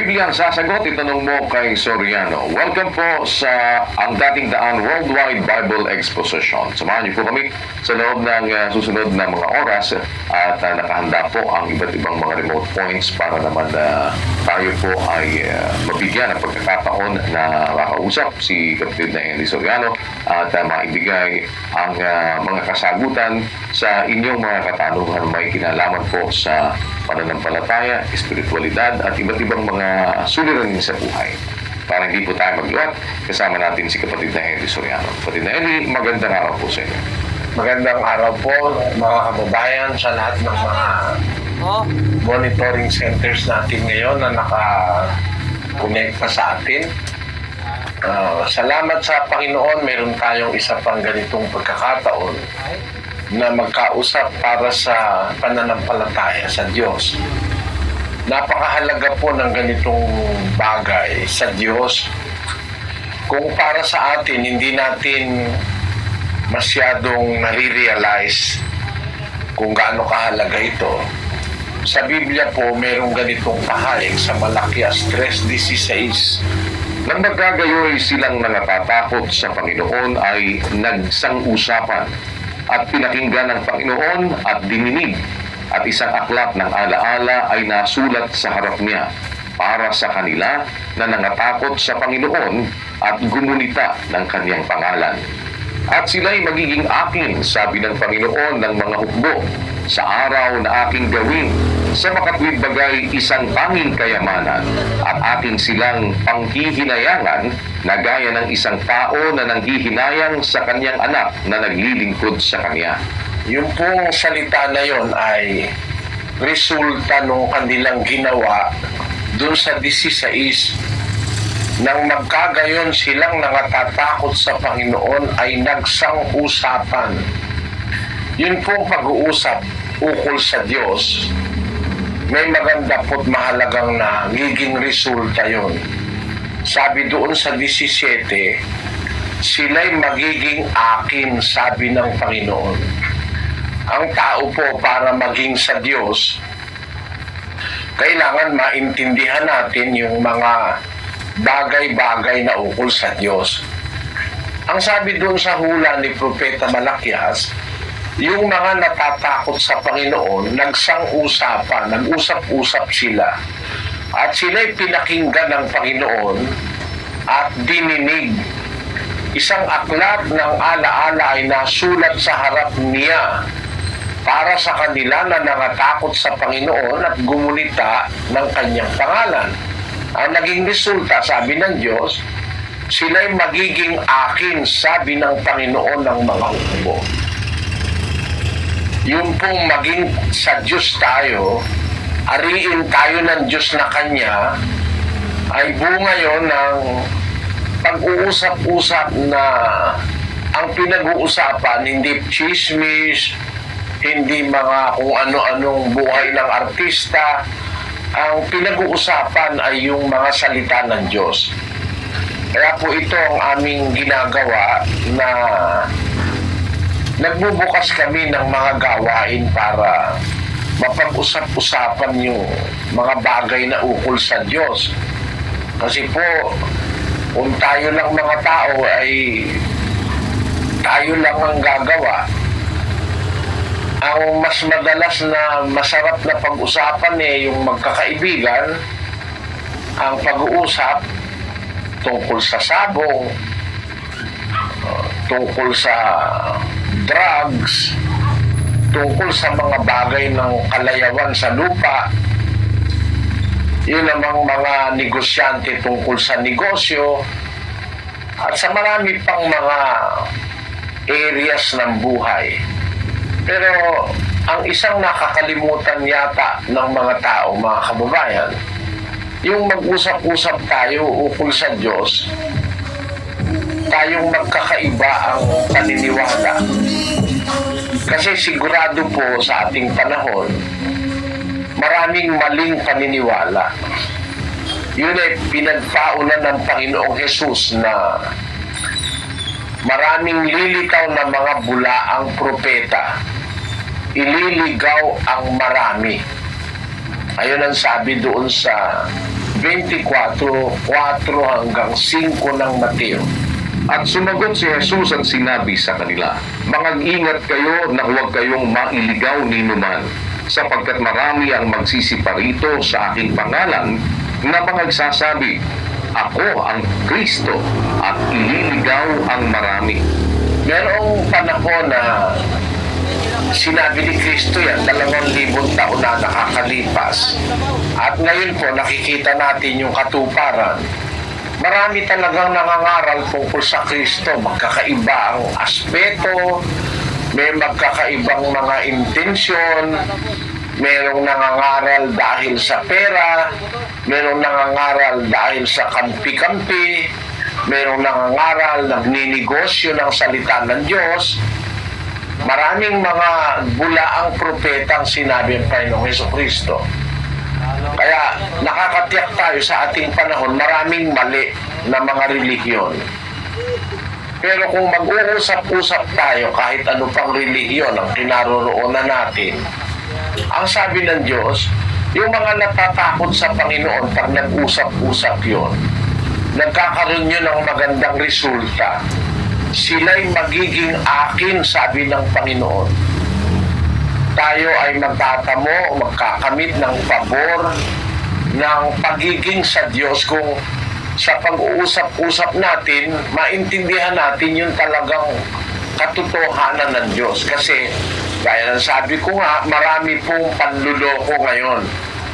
Biblia ang sasagot, itanong mo kay Soriano. Welcome po sa Ang Dating Daan Worldwide Bible Exposition. Samahan niyo po kami sa loob ng susunod na mga oras at nakahanda po ang iba't ibang mga remote points para naman tayo po ay mabigyan ng pagkakataon na makausap si kapatid na Henry Soriano at maibigay ang mga kasagutan sa inyong mga katanungan may kinalaman po sa pananampalataya, espiritualidad at iba't ibang mga suliranin sa buhay. Para hindi po tayo magluwat, kasama natin si kapatid na Henry Soriano. Kapatid na Henry, magandang araw po sa inyo. Magandang araw po mga kababayan sa lahat ng mga monitoring centers natin ngayon na naka-connect pa sa atin. Salamat sa Panginoon, meron tayong isa pang ganitong pagkakataon na magkausap para sa pananampalataya sa Diyos. Napakahalaga po ng ganitong bagay sa Diyos. Kung para sa atin, hindi natin masyadong nare-realize kung gaano kahalaga ito. Sa Biblia po, merong ganitong pahayag sa Malakias 3:16. Nang magkagayoy silang nangatatakot sa Panginoon ay nagsang-usapan at pinakinggan ng Panginoon at dininig at isang aklat ng alaala ay nasulat sa harap niya para sa kanila na nangatakot sa Panginoon at gumunita ng kanyang pangalan. At sila'y magiging akin, sabi ng Panginoon ng mga hukbo, sa araw na aking gawin sa makatwid bagay isang tanging kayamanan at aking silang panghihinayangan na gaya ng isang tao na nanghihinayang sa kanyang anak na naglilingkod sa kanya. Yung pong salita na yon ay resulta ng kanilang ginawa dun sa 16. Nang magkagayon silang nangatatakot sa Panginoon ay nagsang-usapan. Yun pong pag-uusap ukol sa Diyos, may maganda po't mahalagang nagiging resulta yon. Sabi doon sa 17, sila'y magiging akin, sabi ng Panginoon. Ang tao po para maging sa Diyos, kailangan maintindihan natin yung mga bagay-bagay na ukol sa Diyos. Ang sabi doon sa hula ni Propeta Malakias, yung mga natatakot sa Panginoon, nagsang-usapan, nag-usap-usap sila. At sila'y pinakinggan ng Panginoon at dininig. Isang aklat ng alaala ay nasulat sa harap niya para sa kanila na nangatakot sa Panginoon at gumunita ng kanyang pangalan. Ang naging resulta, sabi ng Diyos, sila'y magiging akin, sabi ng Panginoon ng mga hukbo. Yung pong maging sa Diyos tayo, ariin tayo ng Diyos na Kanya, ay bunga yon ng pag-uusap-usap na ang pinag-uusapan, hindi chismis, hindi mga kung ano-anong buhay ng artista. Ang pinag-uusapan ay yung mga salita ng Diyos. Kaya po ito ang aming ginagawa na nagbubukas kami ng mga gawain para mapag-usap-usapan yung mga bagay na ukol sa Diyos. Kasi po, kung tayo lang mga tao ay tayo lang ang gagawa, ang mas madalas na masarap na pag-usapan yung magkakaibigan, ang pag-uusap tungkol sa sabong, tungkol sa drugs, tungkol sa mga bagay ng kalayawan sa lupa. Yun namang mga negosyante tungkol sa negosyo at sa marami pang mga areas ng buhay. Pero ang isang nakakalimutan yata ng mga tao, mga kababayan, yung mag-usap-usap tayo ukol sa Diyos, tayong magkakaiba ang paniniwala. Kasi sigurado po sa ating panahon, maraming maling paniniwala. Yun ay pinagpaulan ng Panginoong Hesus na maraming lilitaw na mga bulaang propeta. Ililigaw ang marami. Ayun ang sabi doon sa 24:4 hanggang 5 ng Mateo. At sumagot si Jesus at sinabi sa kanila, "Mag-ingat kayo na huwag kayong mailigaw ni numan, sapagkat marami ang magsisiparito sa aking pangalan na magsasabi, ako ang Kristo, at ililigaw ang marami." Merong panahon na sinabi ni Kristo yan, 2,000 taon na nakakalipas. At ngayon po, nakikita natin yung katuparan. Marami talagang nangangaral tungkol sa Kristo. Magkakaiba ang aspeto, may magkakaibang mga intensyon, merong nangangaral dahil sa pera, merong nangangaral dahil sa kampi-kampi, merong nangangaral, nagninegosyo ng salita ng Diyos. Maraming mga bulaang propetang sinabi ng Panginoong Jesucristo. Kaya nakakatiyak tayo sa ating panahon, maraming mali na mga relihiyon. Pero kung mag-uusap-usap tayo kahit ano pang relihiyon ang kinaroroonan natin, ang sabi ng Diyos, yung mga natatakot sa Panginoon pag nag-usap-usap yun, nagkakaroon yun ng magandang resulta. Sila'y magiging akin, sabi ng Panginoon. Tayo ay magtatamo, magkakamit ng pabor, ng pagiging sa Diyos kung sa pag-uusap-usap natin, maintindihan natin yung talagang katotohanan ng Diyos. Kasi, gaya ng sabi ko nga, marami pong panluloko ngayon.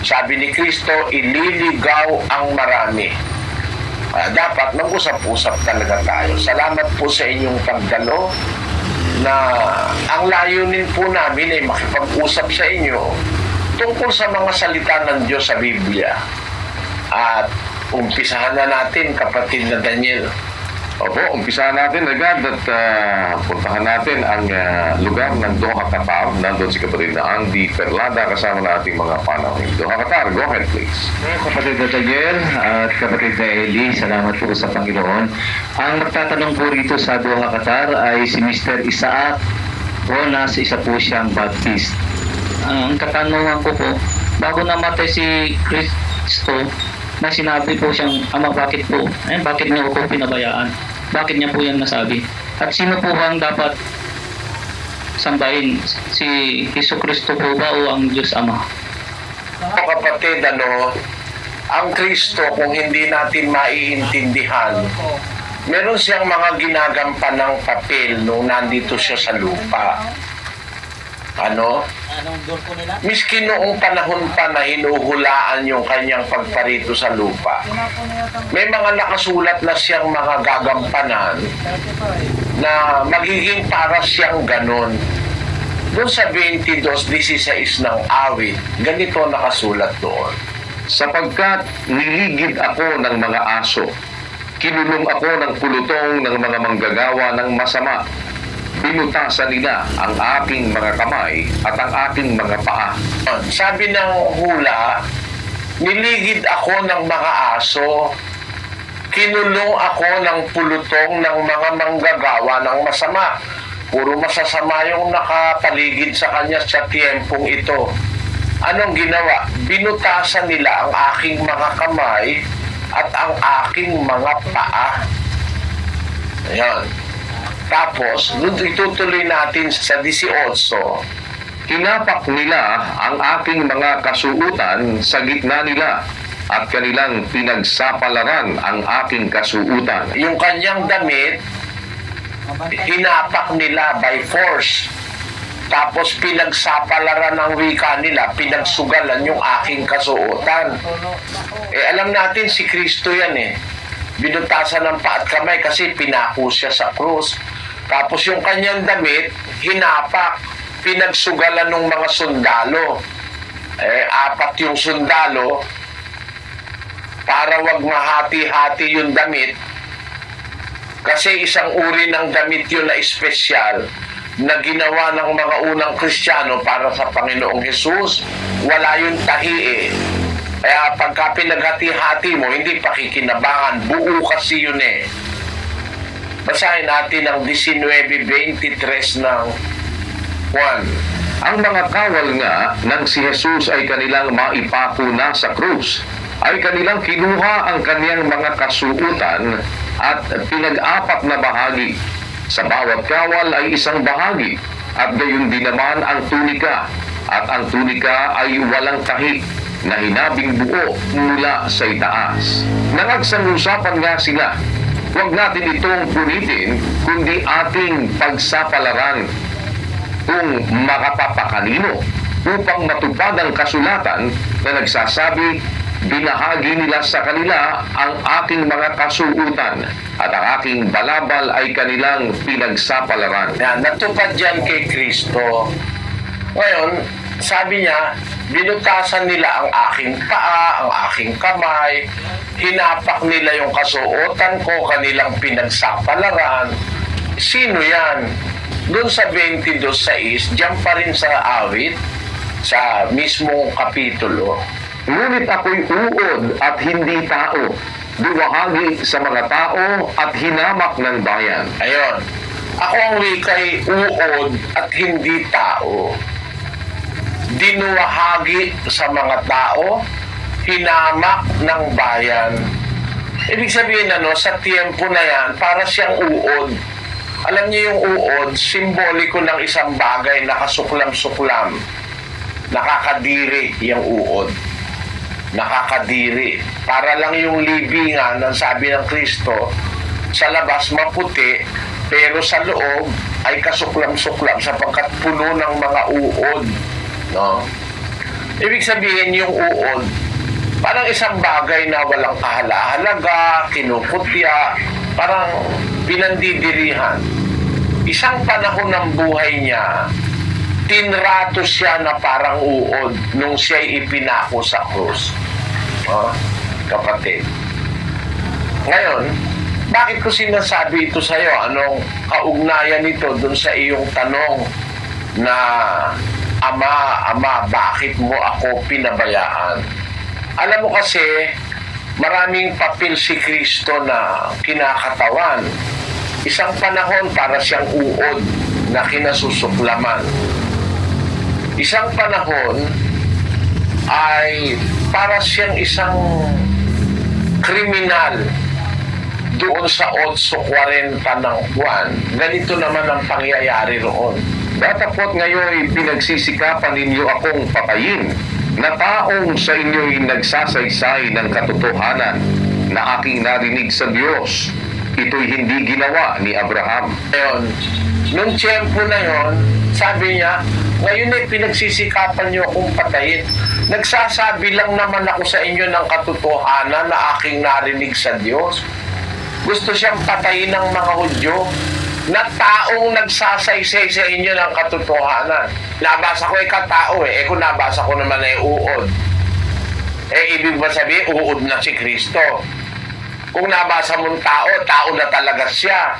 Sabi ni Kristo, ililigaw ang marami. Dapat mag-usap-usap talaga tayo. Salamat po sa inyong pagdalo na ang layunin po namin ay makipag-usap sa inyo tungkol sa mga salita ng Diyos sa Biblia. At umpisahan na natin, kapatid na Daniel. Opo, umpisahan natin agad at puntahan natin ang lugar ng Doha, Qatar. Nandun si kapatid na Andy Perlada kasama na ating mga panahon. Doha, Qatar, go ahead please. Kapatid na Daniel at kapatid na Eli, salamat po sa Panginoon. Ang magtatanong po rito sa Doha, Qatar ay si Mr. Isaac Ronas, isa po siyang Baptist. Ang katanungan ko po, bago namatay si Kristo, na sinabi po siyang, Ama, bakit po? Bakit niyo ako pinabayaan? Bakit niya po yan nasabi? At sino po ang dapat sambahin? Si Jesucristo po ba o ang Diyos Ama? Kapatid, ang Kristo, kung hindi natin maiintindihan, meron siyang mga ginagampanang papel nung nandito siya sa lupa. Miski noong panahon pa na hinuhulaan yung kanyang pagparito sa lupa, may mga nakasulat na siyang mga gagampanan na magiging para siyang ganon. Doon sa 22:16 ng awit, ganito nakasulat doon. Sapagkat niligid ako ng mga aso, kinulong ako ng pulutong ng mga manggagawa ng masama. Binutasan nila ang aking mga kamay at ang aking mga paa. Sabi ng hula, niligid ako ng mga aso, kinulong ako ng pulutong ng mga manggagawa ng masama. Puro masasama yung nakapaligid sa kanya sa tiyempong ito. Anong ginawa? Binutasan nila ang aking mga kamay at ang aking mga paa. Ayan. Tapos, itutuloy natin sa 18. Tinapak nila ang aking mga kasuutan sa gitna nila at kanilang pinagsapalaran ang aking kasuutan. Yung kanyang damit, hinapak nila by force. Tapos pinagsapalaran ng wika nila, pinagsugalan yung aking kasuotan. Alam natin si Kristo yan Binutasan ng paa at kamay kasi pinako siya sa krus. Tapos yung kanyang damit, hinapak, pinagsugalan ng mga sundalo. 4 yung sundalo, para wag mahati-hati yung damit. Kasi isang uri ng damit yun na espesyal, na ginawa ng mga unang Kristiyano para sa Panginoong Hesus. Wala yung tahi Kaya pagka pinaghati-hati mo, hindi pakikinabangan, buo kasi yun Basahin natin ang 19:23 ng 1. Ang mga kawal nga ng si Jesus ay kanilang maipako na sa krus ay kanilang kinuha ang kaniyang mga kasuutan at pinag-apat na bahagi. Sa bawat kawal ay isang bahagi, at gayon din naman ang tunika. At ang tunika ay walang tahi na hinabing buo mula sa itaas. Nangagsangusapan nga sila, huwag natin itong punitin, kundi ating pagsapalaran kung makapapakanino, upang matupad ang kasulatan na nagsasabi, binahagi nila sa kanila ang aking mga kasuutan at ang aking balabal ay kanilang pinagsapalaran. Yan, natupad yan kay Kristo. Ngayon, sabi niya, binutasan nila ang aking paa, ang aking kamay, hinapak nila yung kasuotan ko, kanilang pinagsapalaran. Sino yan? Doon sa 22:6, diyan pa rin sa awit, sa mismong kapitulo. Ngunit ako'y uod at hindi tao, duwahagi sa mga tao at hinamak ng bayan. Ayon. Ako ang wika'y uod at hindi tao. Dinuwahagi sa mga tao, hinamak ng bayan. Ibig sabihin sa tiempo na yan, para siyang uod. Alam niyo yung uod, simboliko ng isang bagay na kasuklam-suklam. Nakakadiri yung uod. Nakakadiri. Para lang yung libingan, ang sabi ng Kristo, sa labas maputi, pero sa loob ay kasuklam-suklam sapagkat puno ng mga uod. No? Ibig sabihin yung uod, parang isang bagay na walang kahalaga, kinukutya, parang pinandidirihan. Isang panahon ng buhay niya, tinrato siya na parang uod nung siya'y ipinako sa krus. Kapatid. Ngayon, bakit ko sinasabi ito sa'yo? Anong kaugnayan nito dun sa iyong tanong na, Ama, bakit mo ako pinabayaan? Alam mo kasi, maraming papel si Kristo na kinakatawan. Isang panahon para siyang uod na kinasusuklaman. Isang panahon ay para siyang isang kriminal doon sa 8:40 ng buwan. Ganito naman ang pangyayari roon. Datapot ngayon pinagsisikapan ninyo akong patayin, na taong sa inyo'y nagsasaysay ng katotohanan na aking narinig sa Diyos. Ito'y hindi ginawa ni Abraham. Ngayon, nung tiyempo na yon, sabi niya, ngayon ay pinagsisikapan niyo akong patayin. Nagsasabi lang naman ako sa inyo ng katotohanan na aking narinig sa Diyos. Gusto siyang patayin ng mga Hudyo na taong nagsasaysay sa inyo ng katotohanan. Nabasa ko katao kung nabasa ko naman uod. Ibig ba sabihin, uod na si Kristo? Kung nabasa mong tao, tao na talaga siya.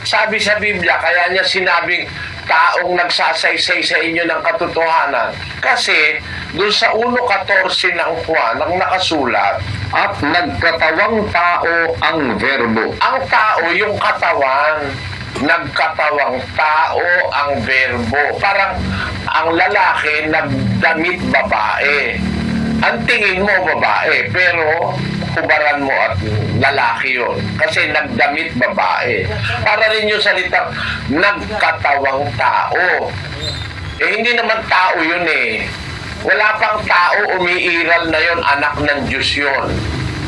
Sabi sa Biblia, kaya niya sinabing taong nagsasaysay sa inyo ng katotohanan. Kasi, doon sa 1:14 ng Juan, ang nakasulat, At nagkatawang tao ang verbo. ang tao, yung katawan, nagkatawang tao ang verbo. Parang ang lalaki nagdamit babae. Ang tingin mo babae, pero hubaran mo at lalaki yun. Kasi nagdamit babae. Para rin yung salitang nagkatawang tao. Hindi naman tao yun Wala pang tao, umiiral na yon, anak ng Diyos yun.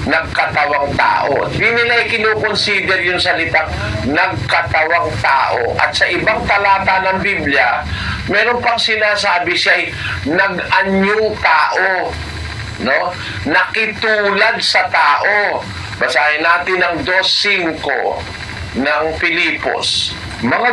Nagkatawang tao. Hindi nila kinukonsider yung salitang nagkatawang tao. At sa ibang talata ng Biblia, meron pang sinasabi siya'y nag-anyong tao. No? Nakitulad sa tao. Basahin natin ang 2:5 ng Filipos. Mga